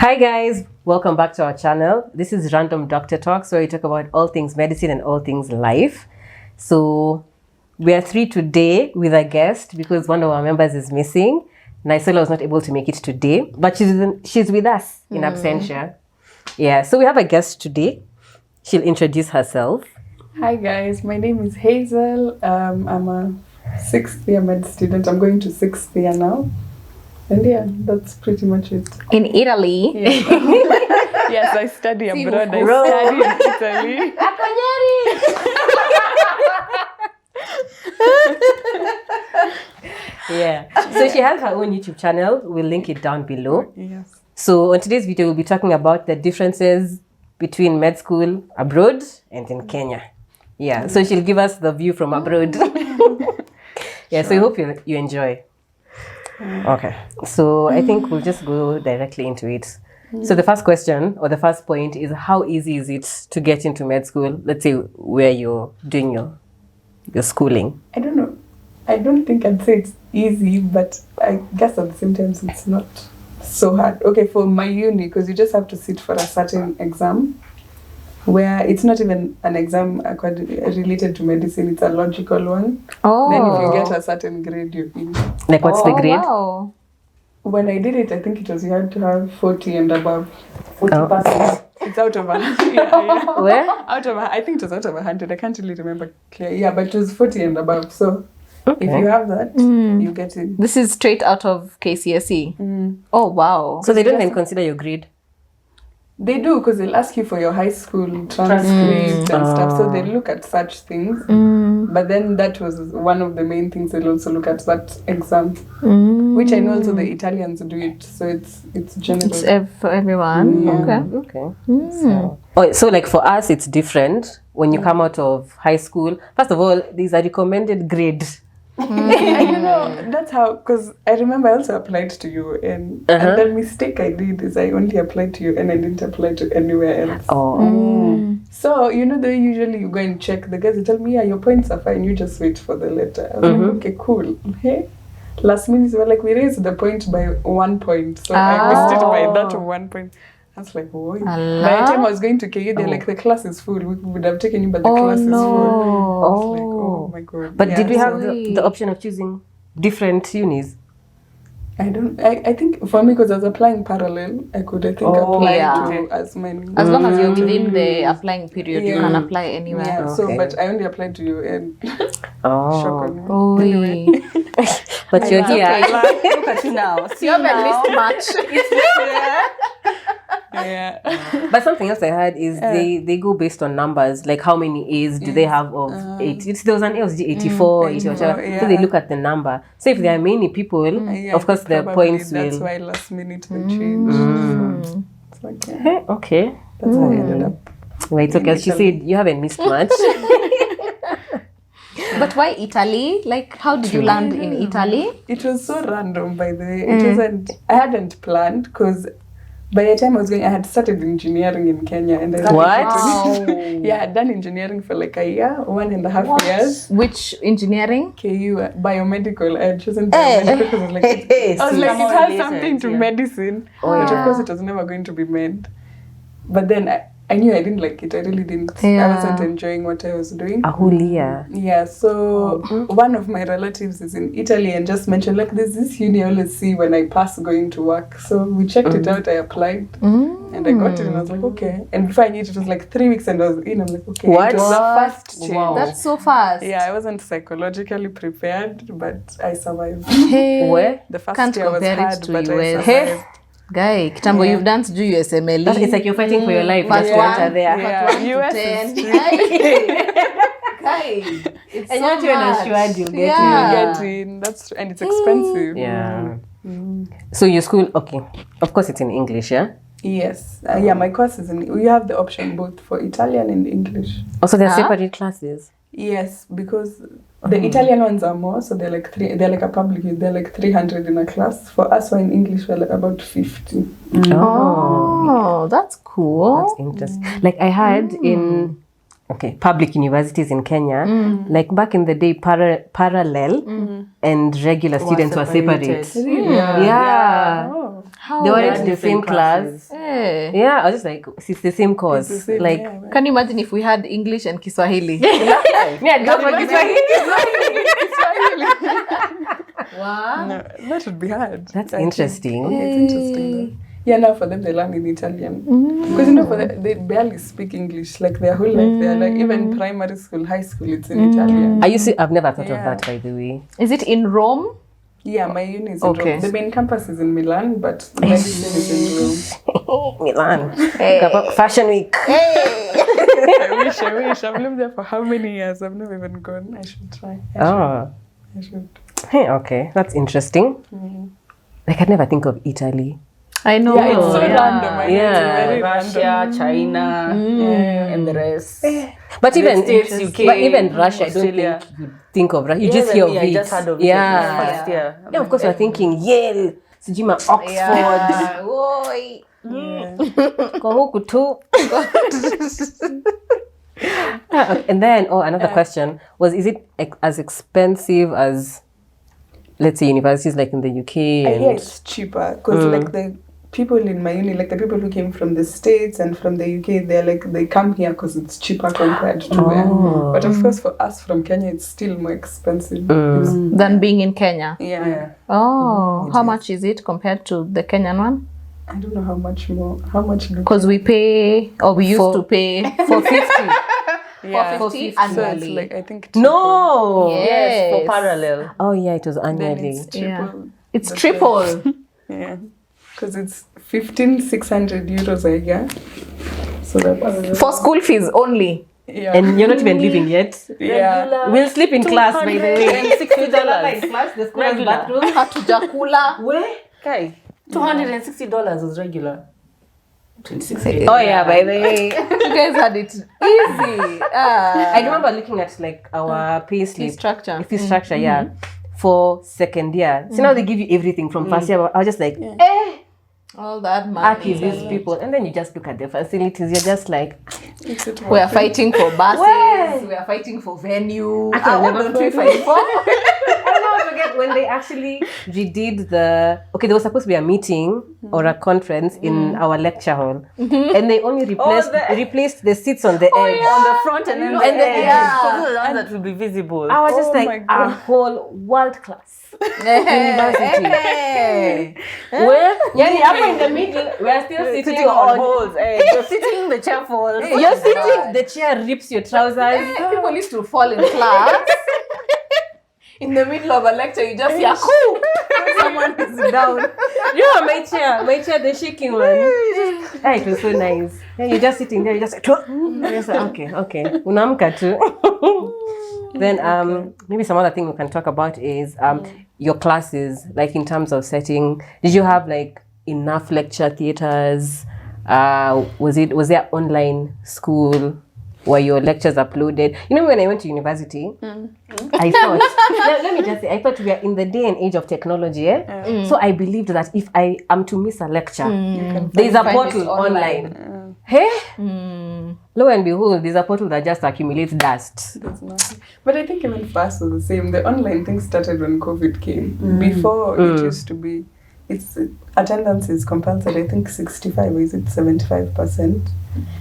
Hi guys, welcome back to our channel. This is Random Doctor Talks, where we talk about all things medicine and all things life. So we are three today with a guest because one of our members is missing. Naisola was not able to make it today, but she's with us in absentia. Yeah, so we have a guest today. She'll introduce herself. Hi guys, my name is Hazel. I'm a 6th year med student. I'm going to 6th year now. And yeah, that's pretty much it. In Italy? Yeah. Yes, I study abroad. I study in Italy. Yeah, so she has her own YouTube channel. We'll link it down below. Yes. So on today's video, we'll be talking about the differences between med school abroad and in Kenya. Yeah, so she'll give us the view from abroad. Yeah, so we hope you enjoy. Okay, so I think we'll just go directly into it. So the first question or the first point is, how easy is it to get into med school? Let's say where you're doing your schooling. I don't know. I don't think I'd say it's easy, but I guess at the same time it's not so hard. Okay, for my uni, because you just have to sit for a certain exam, where it's not even an exam related to medicine, it's a logical one. Oh. Then if you get a certain grade, you're in. Like what's the grade? Wow. When I did it, I think it was you had to have 40 and above. 40%. It's out of 100. Yeah. Where? I think it was out of 100. I can't really remember clearly. Yeah, but it was 40 and above. So Okay. if you have that, you get in. This is straight out of KCSE. Oh, wow. So they don't even consider your grade? They do, because they'll ask you for your high school transcript and stuff. So they look at such things. But then that was one of the main things. They'll also look at that exam, which I know also the Italians do it. So it's general. It's for everyone. Yeah. Okay. So like for us, it's different when you come out of high school. First of all, there's a recommended grade. And you know, that's how, because I remember I also applied to you, and the mistake I did is I only applied to you and I didn't apply to anywhere else. So, you know, usually you go and check, the guys will tell me, yeah, your points are fine, you just wait for the letter. I was like, okay, cool. Hey, last minute, we were like, we raised the point by 1 point. So I missed it by that 1 point. I was like, whoa. By the time I was going to KU, they're like, the class is full. We would have taken you, but the class is full. I was like, oh my God. But did we have the option of choosing different unis? I think for me, because I was applying parallel, I could, apply to as many. As long as you're within the applying period, you can apply anywhere. Yeah, so, but I only applied to you and shock on me. Oh, Anyway. But you're here. Look at you now. You haven't missed much. Yeah. But something else I heard is they go based on numbers, like how many A's do they have of 80. There was an A of 84, 80 whatever. So they look at the number. So if there are many people, of course the points will. That's why last minute they changed. So it's like, Okay. That's how I ended up. Wait, okay. She said you haven't missed much. But why Italy? Like, how did you land in Italy? It was so random, by the way. It wasn't. I hadn't planned, because by the time I was going, I had started engineering in Kenya, and I had done engineering for like a year, 1.5 years. Which engineering? KU, biomedical. I had chosen biomedical because I was like, it has something to medicine, but of course it was never going to be med. But then I knew I didn't like it. I really didn't. I wasn't enjoying what I was doing. Yeah, so one of my relatives is in Italy and just mentioned, like, there's this uni I always see when I pass going to work. So we checked it out, I applied, and I got it, and I was like, okay. And before I knew it, it was like 3 weeks and I was in. I'm like, okay. What? It was the first change. Wow. That's so fast. Yeah, I wasn't psychologically prepared, but I survived. Where? The first Can't year was compare it hard, to but I US. survived. Guy, Kitambo, you've done to do USMLE. It's like you're fighting for your life. First Just enter there. Yeah, US is Guy, it's And so not even much. assured you'll get You get in. And it's expensive. Yeah. So your school, okay. Of course it's in English, yeah? Yes. Yeah, my course is in. We have the option both for Italian and English. Also, they're separate classes. Yes, because the Italian ones are more, so they're like they're like a public, they're like 300 in a class. For us, who are in English, we're like about 50. Oh, that's cool. That's interesting. Like I had in public universities in Kenya, like back in the day, parallel and regular students were separate. Really? Yeah. Oh. How They weren't bad? in the same class. Eh. Yeah, I was just like, it's the same course. It's the same, like, yeah. Can you imagine if we had English and Kiswahili? yeah, don't forget Wow. No, that would be hard. That's I think. interesting. It's interesting though. Yeah, now for them they learn in Italian. Because for they barely speak English. Like their whole life, they're like, even primary school, high school, it's in Italian. I've never thought of Yeah. that, by the way. Is it in Rome? Yeah, my uni is in Okay. Rome. The main campus is in Milan, but medicine is in Rome. Milan. Fashion week. I wish. I've lived there for how many years? I've never even gone. I should try. I should. Hey, okay, that's interesting. Like, I'd never think of Italy. I know. Yeah, it's so random. I know, Yeah. it's very Russia, random. China, and the rest. But even States, UK, but even Russia, Australia. I don't think you think of Russia. You just hear of I it. just heard of it. Yeah. First year. Yeah, of course, we're thinking Yale, Sijima, Oxford. Yeah. Oi. Kwa huku tu. And then, another question was: is it as expensive as, let's say, universities like in the UK? I hear it's cheaper because like the people in my uni, like the people who came from the States and from the UK, they're like, they come here because it's cheaper compared to where. But of course, for us from Kenya, it's still more expensive. Than being in Kenya. Yeah. Oh, how much is it compared to the Kenyan one? I don't know how much more. How much? Because we pay, or we used to pay For 50. Yeah. for 50 So it's annually. like, I think. No. Yes. For parallel. Oh yeah, it was Then annually. it's triple. Yeah. It's the triple. price. Yeah. Because it's 15,600 euros a year. So that's. For school fees only. Yeah. And you're not even leaving yet. yeah. We'll sleep in class, by the way. $260. class, the school Regular. bathroom. Hatujakula. Where? Okay. $260 was regular. 26. Oh yeah, by the way. You guys had it easy. I remember looking at like our pay slip. Fee structure. Yeah. For second year. So now they give you everything from first year. I was just like, All that Aki, money. these people. And then you just look at the facilities. You're just like, We are fighting for buses. Where? We are fighting for venue. I can What never don't we forget. fight for? I'll never forget when they actually redid there was supposed to be a meeting or a conference in our lecture hall. And they only replaced the seats on the edge. On the front and then the And then- edge. yeah. So those are the ones that will be visible. I was just Oh my like, God. a whole world class university. Hey. Where? Yeah, up in the middle, we are still sitting on holes. You're sitting in the chair folds. You're sitting, the chair rips your trousers. People used to fall in class. In the middle of a lecture, you just hear, "Hoo!" Someone is down. Yeah, my chair, the shaking one. Yeah, it was so nice. Yeah, you're just sitting there, you're just like, okay. Unamka too. Then maybe some other thing we can talk about is your classes, like in terms of setting. Did you have like enough lecture theaters? Was there online school? Were your lectures uploaded? You know, when I went to university, I thought, let me just say, I thought we are in the day and age of technology. So I believed that if I am to miss a lecture, there's a find portal it online. Hey? Lo and behold, there's a portal that just accumulates dust. That's nothing. But I think even fast was the same. The online thing started when COVID came. Before it used to be, attendance is compulsory. I think 65 or is it 75%?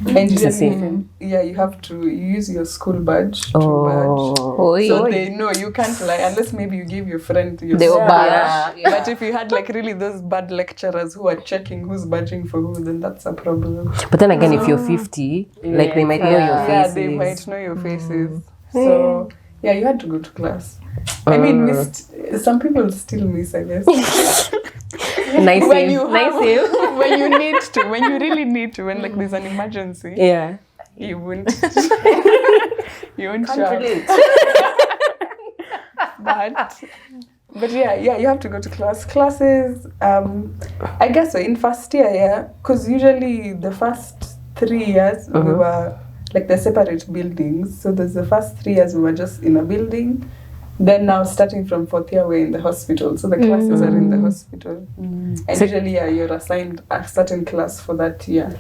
And It's the usually, same. yeah, you have to use your school badge to badge. Oi. So they know you can't lie unless maybe you give your friend your They were school bad. badge. But if you had like really those bad lecturers who are checking who's badging for who, then that's a problem. But then again, if you're 50, like they might know your Yeah, faces. they might know your faces. So yeah, you had to go to class. I mean, some people still miss, I guess. Nice when save. you Nice save. when you need to, when you really need to, when like there's an emergency, Yeah. you won't. You won't show Can't up. relate. But yeah, you have to go to classes. I guess so in first year, yeah, because usually the first 3 years we were like the separate buildings. So there's the first 3 years we were just in a building. Then now starting from fourth year we're in the hospital. So the classes are in the hospital. And usually you're assigned a certain class for that year.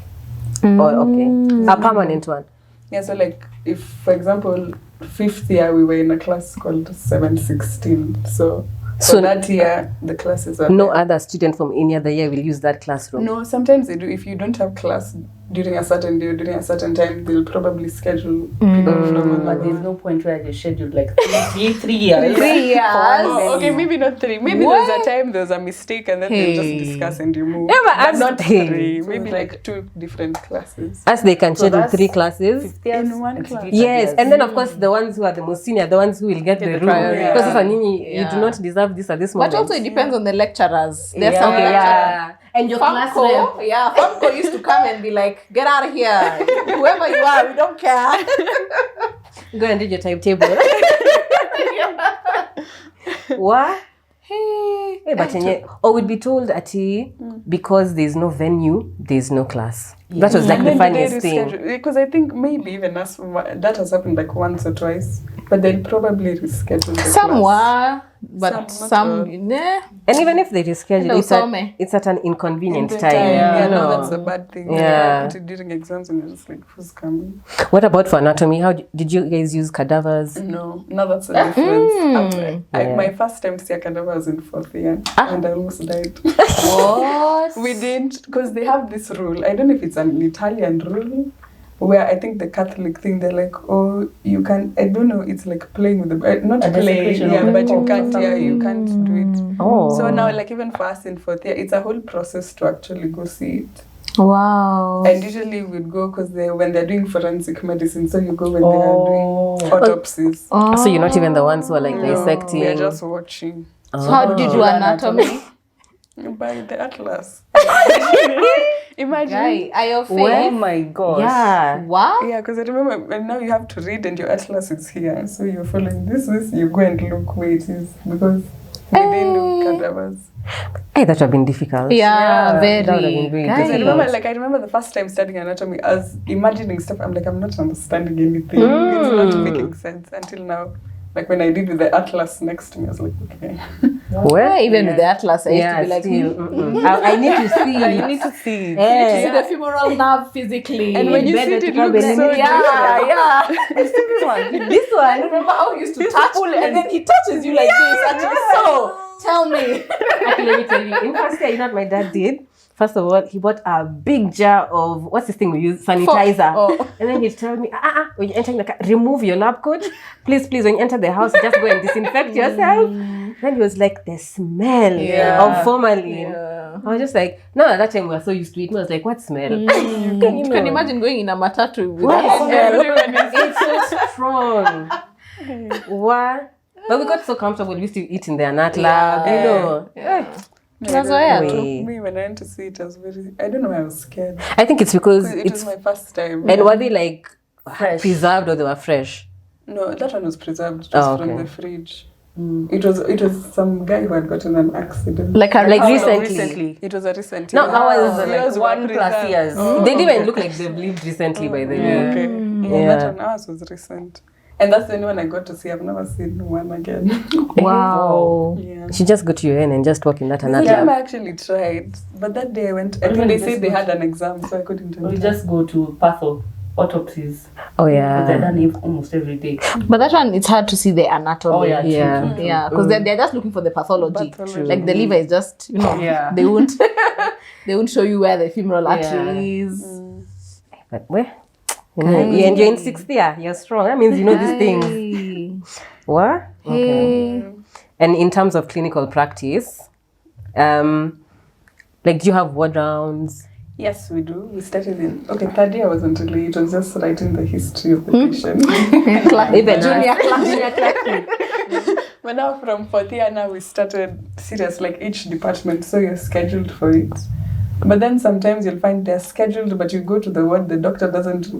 Oh, okay. A permanent one. Yeah, so like if, for example, 5th year we were in a class called 716. So So- that year the classes are No there. other student from any other year will use that classroom. No, sometimes they do. If you don't have class during a certain day or during a certain time, they'll probably schedule people from But other there's no point where they scheduled like 3 years. 3 years. Oh, okay, maybe not 3. Maybe there's a time there's a mistake and then they'll just discuss and you move. Yeah, but But as- not hey. 3. So Maybe it's like 2 different classes. As they can So schedule that's 3 classes. 5th years In one and class. 3rd Yes, years. and then of course the ones who are the most senior, the ones who will get the room. priority. Because Yeah. sasa nyinyi, you do Yeah. not deserve this at this moment. But also it depends on the lecturers. There's Yeah. some Okay, lecturers. yeah. And your class rep. Famco used to come and be like, get out of here. Whoever you are, we don't care. Go and read your timetable. What? Hey. Hey, but or we'd be told ati because there's no venue, there's no class. That was like And the then funniest they thing. reschedule. Because I think maybe even us, that has happened like once or twice. But they'll probably reschedule the class. Somewhere, but Some, not some, all. nah. And even if they reschedule, Hello, it's at, Some. it's at an In inconvenient the time. Yeah, you no, know. that's a bad thing. Yeah. Put it during exams and you're just like, who's coming? What about for anatomy? How did you guys use cadavers? No, that's a difference. Yeah. My first time to see a cadaver was in 4th year and I almost died. What? We didn't, because they have this rule. I don't know if it's an Italian rule, where I think the Catholic thing, they're like, oh, you can, I don't know, it's like playing with the, not A playing, desecration yeah, of the but you corpse can't, or yeah, you can't do it. Oh. So now, like, even for us in 4th year, it's a whole process to actually go see it. Wow. And usually we'd go because when they're doing forensic medicine, so you go when they are doing autopsies. So you're not even the ones who are like No, dissecting. we're just watching So how did you do anatomy? by the atlas. Imagine. Guy, are your Oh face? my gosh. Yeah. Wow. Yeah, because I remember, and now you have to read and your atlas is here. So you're following this, you go and look where it is because we didn't do cadavers. Hey, that would have been difficult. Yeah, very. that would have been very Guy. Because difficult. I remember the first time studying anatomy, I was imagining stuff. I'm like, I'm not understanding anything. It's not making sense until now. Like when I did with the atlas next to me, I was like, okay. Where? Even with the atlas, I used Yeah, to be like, still. I need to see. You need to see. see Yeah. the femoral nerve physically. And when you see it, it looks so different. yeah. This one. This one, remember how he used to touch and then he touches you like this. Actually, so tell me. Actually, let me tell you. In first year, you know what my dad did? First of all, he bought a big jar of, what's this thing we use? Sanitizer. Oh. And then he'd tell me, when you enter the car, remove your lab coat. Please, when you enter the house, just go and disinfect yourself. Then he was like, the smell of formalin. Yeah. I was just like, no, at that time we were so used to it. I was like, what smell? You can imagine going in a matatu with What that smell? smell. It's so strong. What? But we got so comfortable. We used to eat in the anat lab, you know. Tunazoea tu. Wait. Me, when I went to see it, I was I don't know why I was scared. I think it's because It it's, was my first time. and were they like Fresh. preserved or they were fresh? No, that one was preserved. It was from okay. the fridge. It was some guy who had gotten an accident. Like recently. Recently. It was a recent. No, yeah. ours Like Yours were 1+ preserved. years. They didn't even look like they've lived recently, by the way. Okay. Yeah, Yeah. that one ours was recent. And that's the only one I got to see. I've never seen one again. Wow. Yeah. She just go to your end and just walk in that The anat time lab. I actually tried, but that day I went. I Or think even they just said they go had an exam, so I couldn't. We enter. just go to patho autopsies. Oh, They're yeah. done it almost every day. But that one, it's hard to see the anatomy. Oh yeah, true, Yeah. true, true. Yeah, because they're just looking for the pathology. Pathology. Like the liver is just, Yeah. they won't show you where the femoral artery is. But where? And you're in 6th year. You're strong. That means you know these things. What? Okay. And in terms of clinical practice, like, do you have ward rounds? Yes, we do. We started in 3rd year wasn't really. It was just writing the history of the patient. Even Junior But now from 4th year now we started serious, like each department, so you're scheduled for it. But then sometimes you'll find they're scheduled, but you go to the ward, the doctor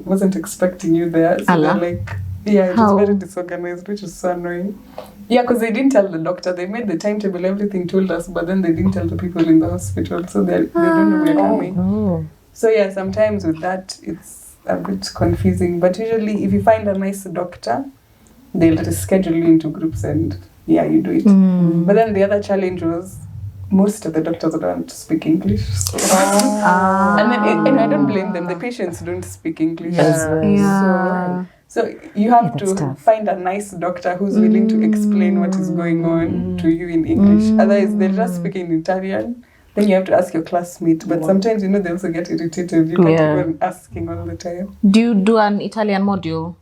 wasn't expecting you there. So Allah. they're like, yeah, it How? was very disorganized, which is so annoying. Yeah, because they didn't tell the doctor. They made the timetable, everything told us, but then they didn't tell the people in the hospital, so they don't know we're coming. Oh. So yeah, sometimes with that, it's a bit confusing. But usually if you find a nice doctor, they'll schedule you into groups and yeah, you do it. But then the other challenge was, most of the doctors don't speak English. So. And then, and I don't blame them. The patients don't speak English. So you have to find a nice doctor who's willing to explain what is going on to you in English. Otherwise, they're just speaking in Italian. Then you have to ask your classmate. But sometimes, you know, they also get irritated. You can't keep on asking all the time. Do you do an Italian module?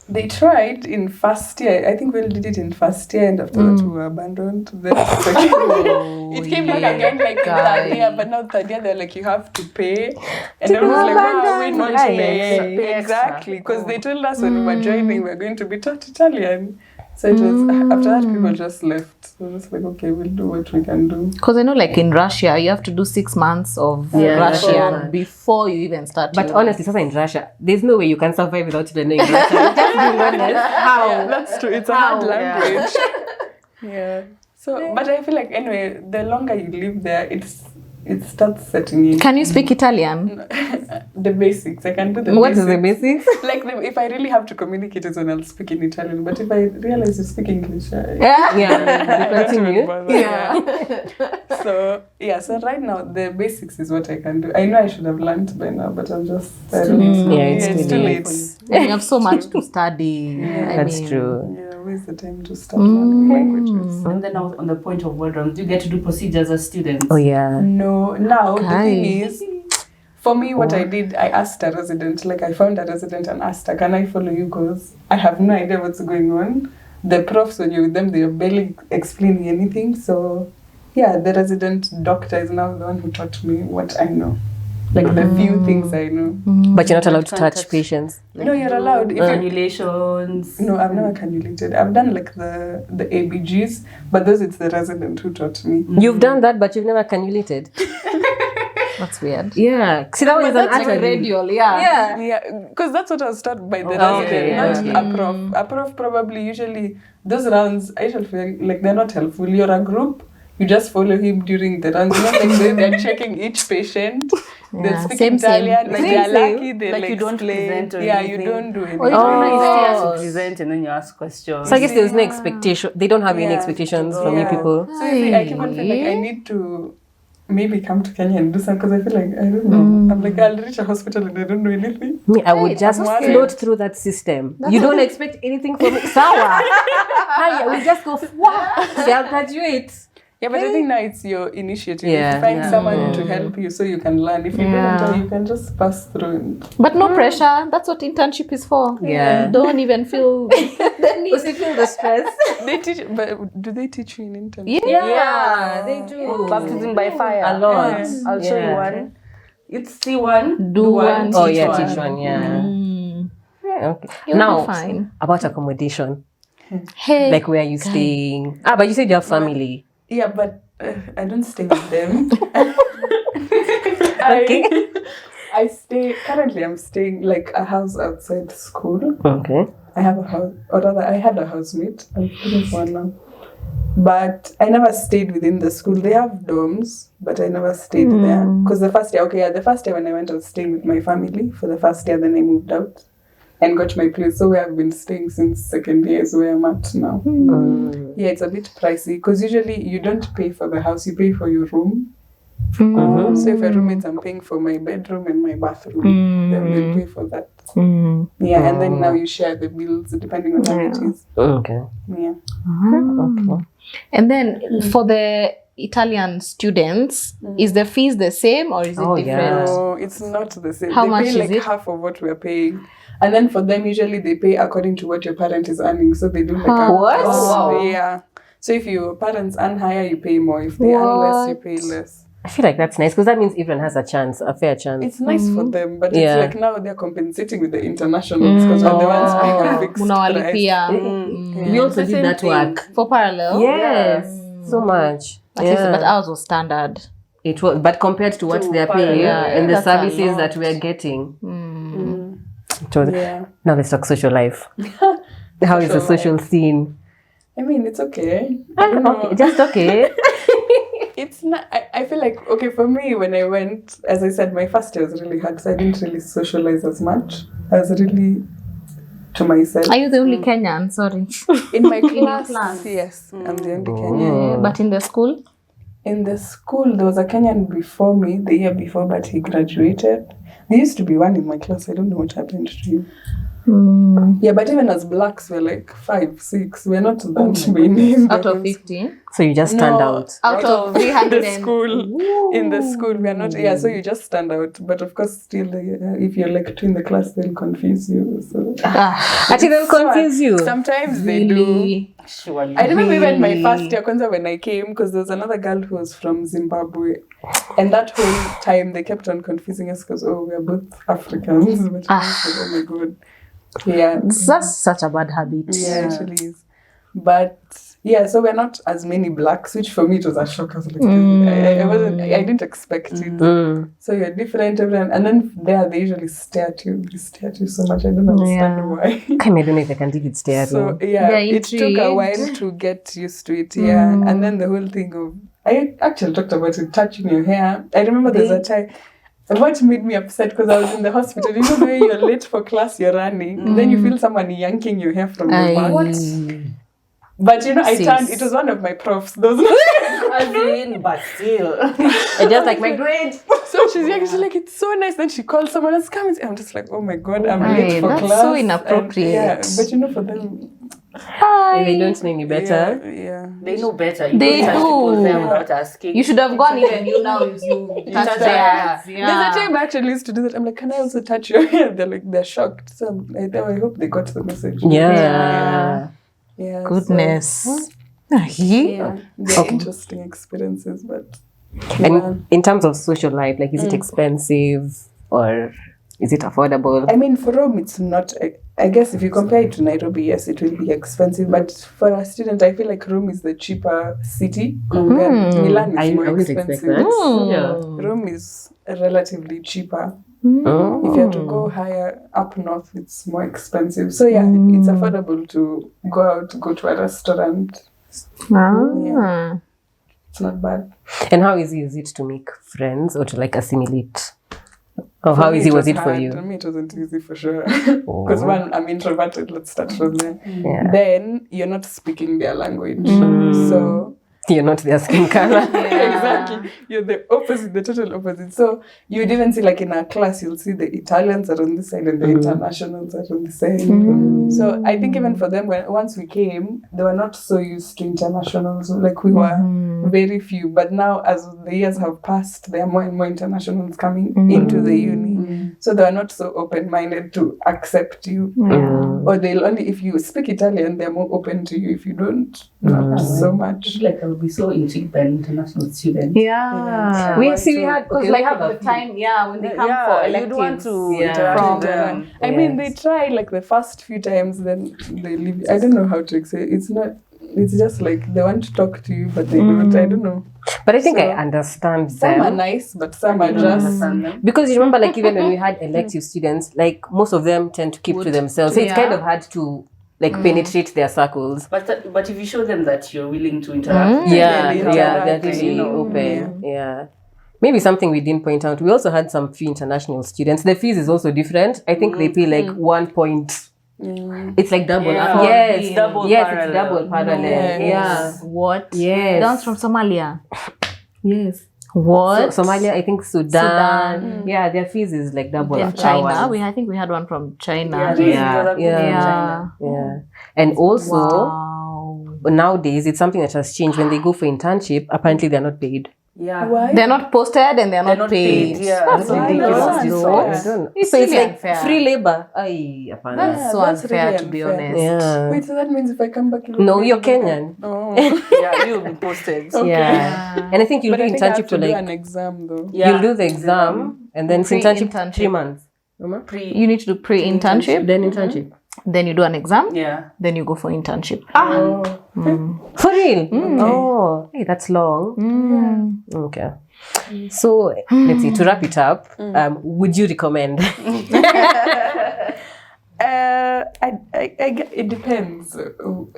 They tried in first year. I think we did it in first year, and after that we were abandoned. Then it came back again like in third year, but now third year they're like, you have to pay. And I was like, wow, we're not paying. Exactly, because they told us when we were joining, we were going to be taught Italian. So it was, after that people just left. So it was like, okay, we'll do what we can do. Because I know like in Russia, you have to do 6 months of Russian before you even start. But honestly, in Russia, there's no way you can survive without learning Russian. Just being honest. How? Yeah, that's true. It's a hard language. Yeah. So, but I feel like anyway, the longer you live there, it starts setting in. Can you speak Italian? The basics. I can do the What basics. is the basics? Like if I really have to communicate it, then I'll speak in Italian. But if I realize you speak English, I don't even bother. So right now the basics is what I can do. I know I should have learned by now, but I'm just it's too late. You have so much to study. That's true. Yeah, where's the time to start learning languages? And then on the point of word rounds, do you get to do procedures as students? Oh yeah. No, now the thing is, for me, what I did, I asked a resident, like I found a resident and asked her, can I follow you? Because I have no idea what's going on. The profs, when you're with them, they're barely explaining anything. So, yeah, the resident doctor is now the one who taught me what I know. Like the few things I know. But you're not allowed to touch patients. Like no, you're allowed. Cannulations. No, I've never cannulated. I've done like the ABGs, but those it's the resident who taught me. You've done that, but you've never cannulated. That's weird. Yeah. See, that was an actual radial, yeah. Because that's what I was taught by the resident, not a prof. A prof probably usually, those rounds, I usually feel like they're not helpful. You're a group, you just follow him during the rounds. You know, like they're checking each patient. They'll speak Italian, like they're lucky, they like you don't present or anything. You don't do anything. You present and then you ask questions. So I guess there's no expectation. They don't have any expectations from you people. So I keep on feeling like I need to maybe come to Kenya and do something because I feel like, I don't know. I'm like, I'll reach a hospital and I don't know anything. Me, I would just float through that system. You don't expect anything from me. Sawa. Hi, we just go, wow. I'll graduate. Yeah, but I think now it's your initiative. You find someone to help you so you can learn. If you don't, you can just pass through. But no pressure. That's what internship is for. Yeah. You don't even feel the need. Because you feel the stress. They teach, but do they teach you in internship? Yeah, they do. Baptism by fire. A lot. I'll show you one. It's see one, do one, Oh teach yeah, one. teach one. Yeah. Yeah. Okay. You'll Now be fine. about accommodation. Hey. Like where are you staying? But you said you have family. Yeah, but I don't stay with them. Okay. I stay, currently I'm staying like a house outside school. Okay. I have a house, or rather I had a housemate. I'm looking for one now. But I never stayed within the school. They have dorms, but I never stayed there. Because the first year, the first year when I went, I was staying with my family for the first year. Then I moved out and got my place. So where I've been staying since second year is where I'm at now. Yeah, it's a bit pricey because usually you don't pay for the house, you pay for your room. So if a roommate, I'm paying for my bedroom and my bathroom. Then they pay for that. Yeah, and then now you share the bills depending on how it is. Okay. Yeah. Okay. And then for the Italian students, is the fees the same or is it different? No, it's not the same. How they much pay is like it? half of what we're paying. And then for them, usually they pay according to what your parent is earning. So they do like What? Yeah. So if your parents earn higher, you pay more. If they earn less, you pay less. I feel like that's nice because that means everyone has a chance, a fair chance. It's nice for them, but it's like now they're compensating with the internationals because we're the ones paying a fixed price. Unawalipia. We also did that work. For parallel? Yes. So much. At least, but ours was standard. It was, but compared to what they're paying and the services that we're getting. Now let's talk social life. How is the social scene? I mean, it's okay. Okay, just okay. It's not, I feel like, okay, for me, when I went, as I said, my first year was really hard, so I didn't really socialize as much. I was really to myself. Are you the only Kenyan? Sorry. In my class, yes. I'm the only Kenyan. But in the school? in the school, there was a Kenyan before me, the year before, but he graduated. There used to be one in my class. I don't know what happened to him. Yeah, but even as blacks, we're like 5, 6. We're not that many. Out of 15? So you just stand out. Out of 300 the school. In the school, we are not. Yeah, so you just stand out. But of course, still, if you're like 2 in the class, they'll confuse you. So. Actually, they'll confuse you. Sometimes they do. Surely. I remember even my first year, when I came, because there was another girl who was from Zimbabwe. And that whole time, they kept on confusing us because, we are both Africans. But oh my God. Yeah. That's such a bad habit. Yeah, it actually is. But yeah, so we're not as many blacks, which for me it was a shock. I was like, I didn't expect it. So you're different, everyone. And then they usually stare at you. They stare at you so much. I don't understand why. I don't know if I can deal with staring. So yeah, it took a while to get used to it. Yeah. And then the whole thing of, I actually talked about it, touching your hair. I remember there's a time. What made me upset, because I was in the hospital, you know the way you're late for class, you're running, and then you feel someone yanking your hair from your back. What? But I turned, it was one of my profs. Those but still. I just like my grade. So she's like, it's so nice. Then she calls someone else, come and I'm just like, oh my God, I'm late for class. That's so inappropriate. But for them, they don't know any better. Yeah. They know better. They do. Them without asking. You should have gone even you now. You touch their hair. There's a time I actually used to do that. I'm like, can I also touch your hair? They're shocked. So I hope they got the message. Yeah. Goodness. So, they're interesting experiences, but. And in terms of social life, like, is it expensive or is it affordable? I mean, for Rome, it's not. I guess if you compare it to Nairobi, yes, it will be expensive. But for a student, I feel like Rome is the cheaper city compared. Milan is more expensive. Rome is relatively cheaper. If you have to go higher up north, it's more expensive. So yeah, it's affordable to go to a restaurant. Yeah. It's not bad. And how easy is it to make friends or to like assimilate? Or how easy was it for you? For me, it wasn't easy for sure. Because one, I'm introverted. Let's start from there. Yeah. Then you're not speaking their language. So you're not their skin color. Exactly. You're the opposite, the total opposite. So you would even see, like in our class, you'll see the Italians are on this side and the internationals are on this side. So I think even for them, once we came, they were not so used to internationals. Like we were very few. But now, as the years have passed, there are more and more internationals coming into the uni. So they are not so open-minded to accept you. Or they'll only, if you speak Italian, they're more open to you. If you don't, not so much. Like I would be so intrigued by international students. We had, because like at the time, when they come for electives. You'd want to interact with them. I mean, they try like the first few times, then they leave. I don't know how to say it. It's just like they want to talk to you, but they don't. I don't know. But I think I understand them. Some are nice, but some are just... Because you remember, like, even when we had elective students, like, most of them tend to keep to themselves. So it's kind of hard to, like, penetrate their circles. But if you show them that you're willing to interact, they're really open. Yeah. Maybe something we didn't point out. We also had some few international students. The fees is also different. I think they pay like 1 point... It's like double. It's double parallel. It's double parallel. Yeah. What? Yes. Dance from Somalia. Yes. What? So, Somalia, I think Sudan. Yeah, their fees is like double. In China, I think we had one from China. Yeah. And also, nowadays, it's something that has changed. When they go for internship, apparently they're not paid. Yeah. Why? They're not posted and they're not paid. That's ridiculous. So it's really like unfair. free labor. That's so unfair, really to be unfair. honest. Yeah. Wait, so that means if I come back... No, you're Kenyan. Oh. you'll be posted. Okay. Yeah. And I think you'll do internship for like... an exam though. You'll do the exam and then internship 3 months. You need to do pre-internship. Then internship. Then you do an exam. Yeah. Then you go for internship. For real? Oh, hey, that's long. Okay. So let's see, to wrap it up, would you recommend? It depends.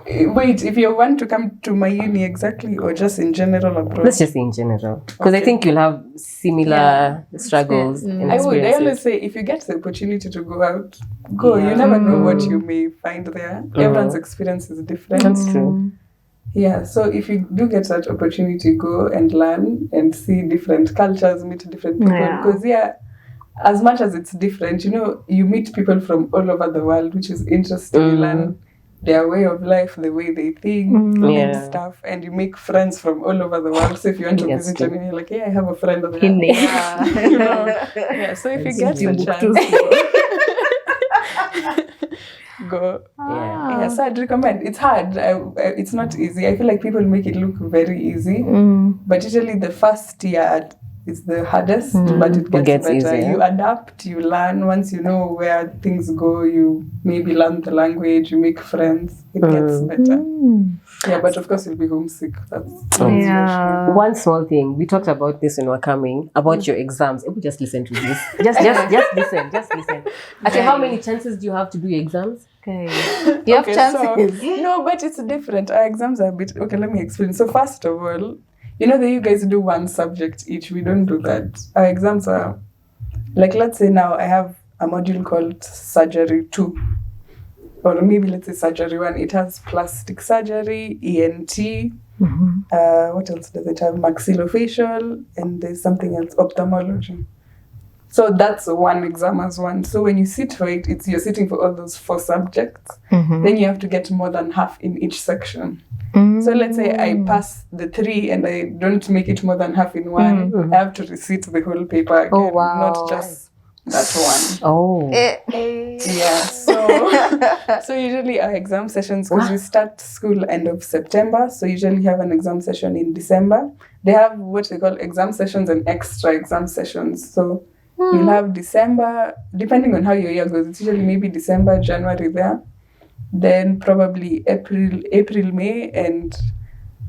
Wait, if you want to come to my uni exactly or just in general abroad? Let's just say in general. Because I think you'll have similar struggles and I experiences. always say, if you get the opportunity to go out, go. You never know what you may find there. Everyone's experience is different. That's true. Yeah, so if you do get that opportunity, go and learn and see different cultures, meet different people. Because, as much as it's different, you meet people from all over the world, which is interesting. You learn their way of life, the way they think and stuff. And you make friends from all over the world. So if you want to visit and you're like, I have a friend over there. So if you get the chance, go. So I'd recommend. It's hard. It's not easy. I feel like people make it look very easy, but usually the first year is the hardest, but it gets better. Easier. You adapt, you learn. Once you know where things go, you maybe learn the language, you make friends. It gets better. Yeah, but of course you'll be homesick. That's One small thing. We talked about this when we were coming, about your exams. Just listen to this. Just listen. Actually, how many chances do you have to do your exams? Okay. You have chances. No, but it's different. Our exams are a bit... Okay, let me explain. So first of all, that you guys do one subject each. We don't do that. Our exams are... Like, let's say now I have a module called Surgery 2. Or maybe let's say Surgery 1. It has plastic surgery, ENT. What else does it have? Maxillofacial. And there's something else, ophthalmology. So that's one exam as one. So when you sit for it, you're sitting for all those 4 subjects. Then you have to get more than half in each section. So let's say I pass the 3 and I don't make it more than half in one. I have to recite the whole paper again, not just that one. Yeah. So usually our exam sessions, because we start school end of September, so usually have an exam session in December. They have what they call exam sessions and extra exam sessions. So you'll have December, depending on how your year goes. It's usually maybe December, January there. Then probably April, May, and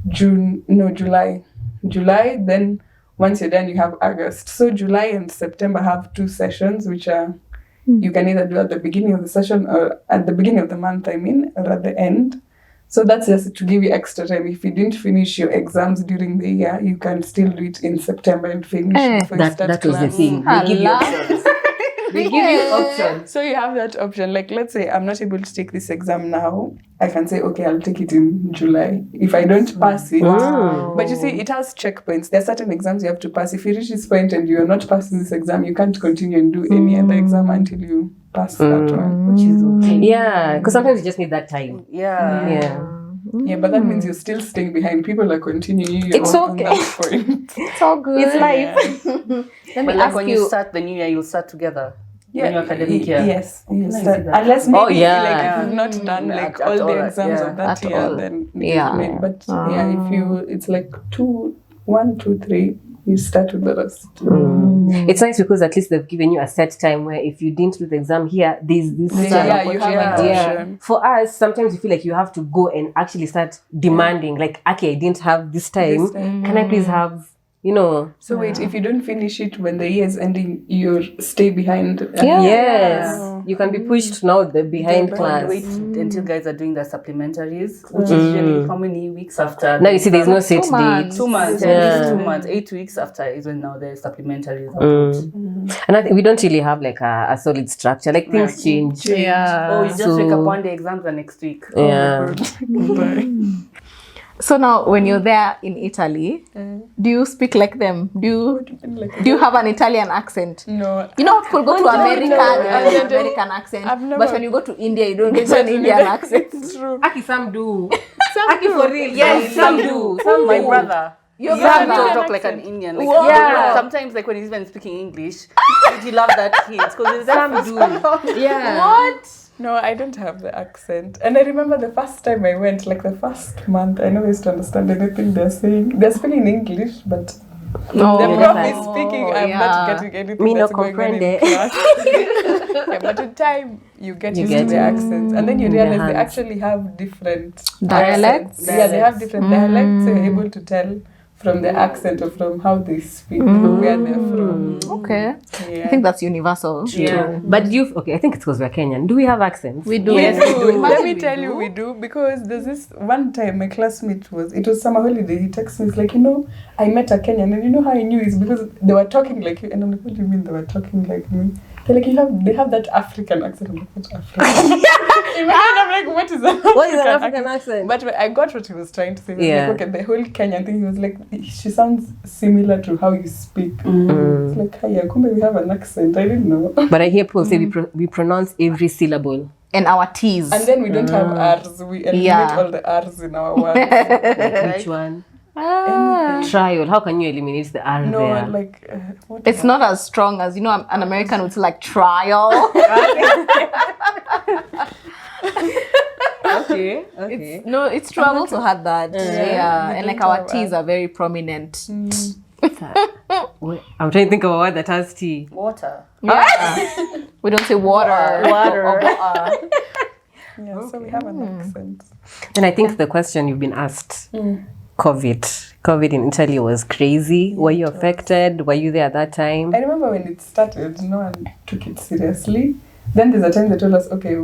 July. Then once you're done, you have August. So July and September have 2 sessions, which are you can either do at the beginning of the session or at the beginning of the month, or at the end. So that's just to give you extra time. If you didn't finish your exams during the year, you can still do it in September and finish before you start that class. was the thing. They give you options. They give you options. So you have that option. Like, let's say I'm not able to take this exam now. I can say, okay, I'll take it in July. If I don't pass it. But you see, it has checkpoints. There are certain exams you have to pass. If you reach this point and you're not passing this exam, you can't continue and do any other exam until you pass that one. Which is okay. Yeah, because sometimes you just need that time. Yeah, but that means you're still staying behind. People are continuing. It's okay. On that point. it's all good. It's life. Let me But like ask when you start the new year, you'll start together. When your academic year. Yes. Can I see that? Unless maybe Oh, yeah. like if you've not done like all the exams of that year, then maybe. But if you, it's like 1, 2, 3. You start with the rest. It's nice because at least they've given you a set time where if you didn't do the exam here, there's this you have an option. For us, sometimes you feel like you have to go and actually start demanding, like, okay, I didn't have this time. Can I please have, So wait, if you don't finish it when the year is ending, you stay behind. Yes. You can be pushed now the behind class. Wait until guys are doing their supplementaries, which is usually how many weeks after? Now you see there's no set 2 months. date. 2 months, at least 2 months. 8 weeks after is when now the supplementaries are put. And I think we don't really have like a solid structure. Like things change. Yeah. Oh, you just wake up one day, exams are next week. Yeah. So now, when you're there in Italy, do you speak like them? Do you have an Italian accent? No. You know, people go to America and have an American accent, but when you go to India, you don't get an Indian accent. True. Aki, some do. Aki, for real. Yes, some do. Some My do. brother. Your Some brother. talk like an Indian. Like, Yeah. Sometimes, like when he's even speaking English, you love that hint because Some do. Yeah. What? No, I don't have the accent. And I remember the first time I went, like the first month, I never used to understand anything they're saying. They're speaking English, but the prof is speaking. I'm not getting anything Me no that's going on in comprende. class. But in time, you get used to the accents. And then you realize they actually have different Dialects? accents. Yeah, they have different dialects, so you're able to tell from the accent or from how they speak, where they're from. Okay. Yeah. I think that's universal. Yeah. But I think it's because we're Kenyan. Do we have accents? We do. We Yes, do. we do. Let me We tell do. you, we do, because there's this one time my classmate it was summer holiday. He texted me, he's like, I met a Kenyan, and you know how I knew is because they were talking like you, and I'm like, what do you mean they were talking like me? They're like, they have that African accent. I'm like, what African? I'm like, what is that? What is an African accent? But I got what he was trying to say. He was Yeah. like, okay, the whole Kenyan thing. He was like, she sounds similar to how you speak. It's like, hiya, kumbe we have an accent. I didn't know. But I hear people say we pronounce every syllable. And our T's. And then we don't have R's. We eliminate all the R's in our words. Like which one? Anything. Trial. How can you eliminate the R No, there? like what It's not as strong as, an American would say like trial. Okay. It's true. I've also had that. Yeah. And like our T's are very prominent. Wait, I'm trying to think of a word that has T. Water. Yeah. We don't say water. Water. Yeah, so we have an accent. And I think the question you've been asked, COVID in Italy was crazy. Were you affected? Were you there at that time? I remember when it started, no one took it seriously. Then there's a time they told us, okay,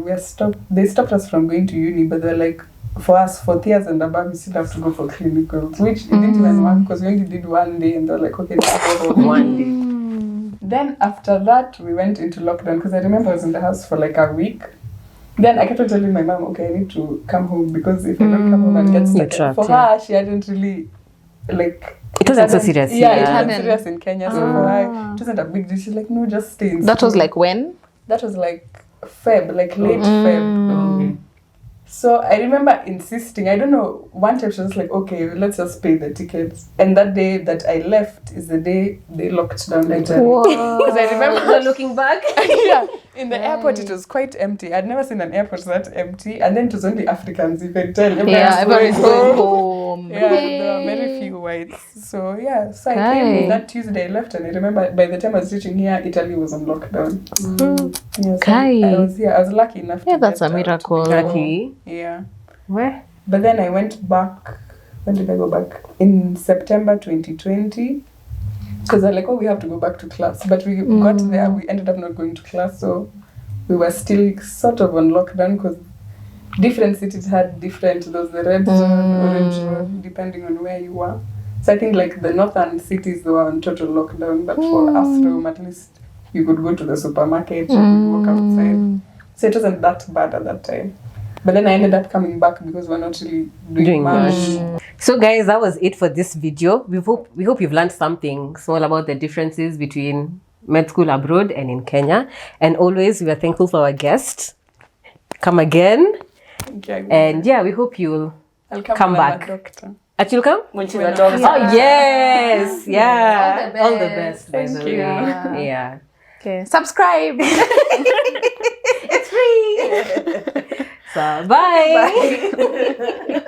they stopped us from going to uni, but they're like, for us, 4 years and above, you still have to go for clinicals, which it didn't even work because we only did one day, and they're like, okay, let's go for One day. Then after that, we went into lockdown because I remember I was in the house for like a week. Then I kept on telling my mom, okay, I need to come home because if I don't come home and get You're stuck. trapped, For her, she hadn't really, like... It wasn't so serious. Yeah, it Yeah. wasn't serious in Kenya. So for her, it wasn't a big deal. She's like, no, just stay in That was school. like when? That was like Feb, like late Feb. So I remember insisting, I don't know, one time she was like, okay, let's just pay the tickets. And that day that I left is the day they locked down Italy. Because I remember Looking back. yeah, in the airport it was quite empty. I'd never seen an airport that empty. And then it was only Africans, you can tell. Everybody's going home. Yeah, there were very few whites. So yeah, so I came that Tuesday, I left, and I remember by the time I was reaching here, Italy was on lockdown. Yeah, so I was lucky enough to That's get a out. miracle. Lucky. Yeah. Where? But then I went back. When did I go back? In September 2020. Because they're like, oh, we have to go back to class. But we got there, we ended up not going to class. So we were still sort of on lockdown because different cities had different, there was the red zone, orange zone, depending on where you were. So I think like the northern cities, they were on total lockdown. But for us, Rome, at least you could go to the supermarket, you could walk outside. So it wasn't that bad at that time. But then I ended up coming back because we're not really doing much. So guys, that was it for this video. We hope you've learned something small about the differences between med school abroad and in Kenya. And always, we are thankful for our guest. Come again. Okay, And yeah, we hope you'll I'll come when I'm back. a doctor. You'll come? When she's a doctor. Oh, yes. Yeah. All the best. By Thank the you. way. Yeah. Okay. Subscribe. It's free. So, bye.